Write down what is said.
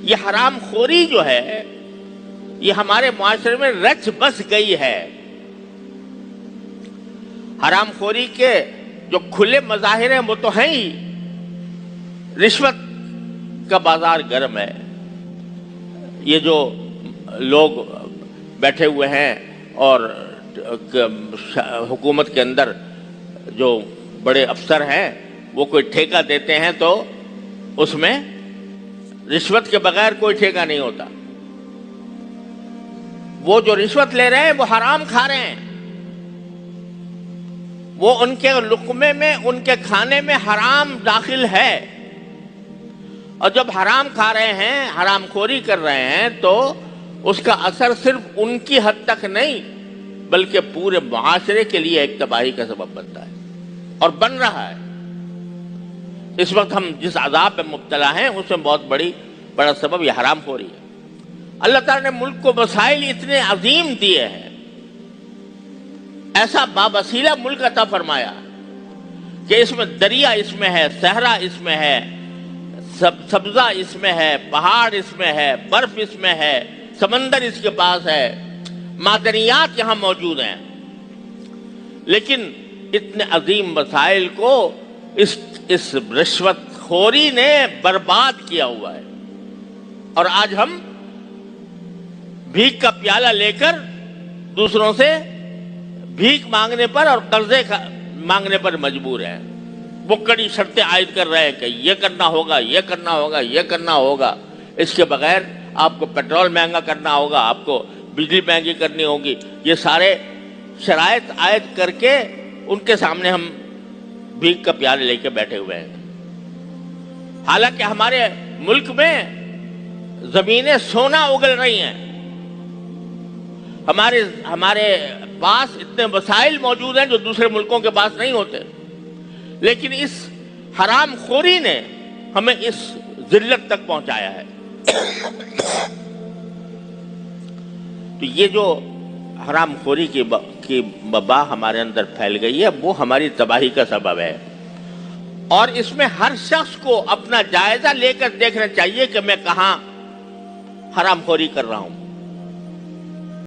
یہ حرام خوری جو ہے یہ ہمارے معاشرے میں رچ بس گئی ہے۔ حرام خوری کے جو کھلے مظاہر ہیں وہ تو ہیں ہی، رشوت کا بازار گرم ہے۔ یہ جو لوگ بیٹھے ہوئے ہیں اور حکومت کے اندر جو بڑے افسر ہیں وہ کوئی ٹھیکہ دیتے ہیں تو اس میں رشوت کے بغیر کوئی ٹھیکہ نہیں ہوتا۔ وہ جو رشوت لے رہے ہیں وہ حرام کھا رہے ہیں، وہ ان کے لقمے میں، ان کے کھانے میں حرام داخل ہے، اور جب حرام کھا رہے ہیں، حرام خوری کر رہے ہیں تو اس کا اثر صرف ان کی حد تک نہیں بلکہ پورے معاشرے کے لیے ایک تباہی کا سبب بنتا ہے اور بن رہا ہے۔ اس وقت ہم جس عذاب میں مبتلا ہیں اس میں بہت بڑا سبب یہ حرام خوری ہے۔ اللہ تعالیٰ نے ملک کو وسائل اتنے عظیم دیے ہیں، ایسا بابسیلہ ملک عطا فرمایا کہ اس میں دریا اس میں ہے، صحرا اس میں ہے، سبزہ اس میں ہے، پہاڑ اس میں ہے، برف اس میں ہے، سمندر اس کے پاس ہے، معدنیات یہاں موجود ہیں، لیکن اتنے عظیم وسائل کو اس رشوت خوری نے برباد کیا ہوا ہے۔ اور آج ہم بھیک کا پیالہ لے کر دوسروں سے بھیک مانگنے پر اور قرضے مانگنے پر مجبور ہیں۔ وہ کڑی شرطیں عائد کر رہے ہیں کہ یہ کرنا ہوگا، یہ کرنا ہوگا، یہ کرنا ہوگا، اس کے بغیر آپ کو پیٹرول مہنگا کرنا ہوگا، آپ کو بجلی مہنگی کرنی ہوگی۔ یہ سارے شرائط عائد کر کے ان کے سامنے ہم بھیک کا پیالہ لے کے بیٹھے ہوئے ہیں، حالانکہ ہمارے ملک میں زمینیں سونا اگل رہی ہیں، ہمارے پاس اتنے وسائل موجود ہیں جو دوسرے ملکوں کے پاس نہیں ہوتے، لیکن اس حرام خوری نے ہمیں اس ذلت تک پہنچایا ہے۔ تو یہ جو حرام خوری کی وبا ہمارے اندر پھیل گئی ہے وہ ہماری تباہی کا سبب ہے، اور اس میں ہر شخص کو اپنا جائزہ لے کر دیکھنا چاہیے کہ میں کہاں حرام خوری کر رہا ہوں۔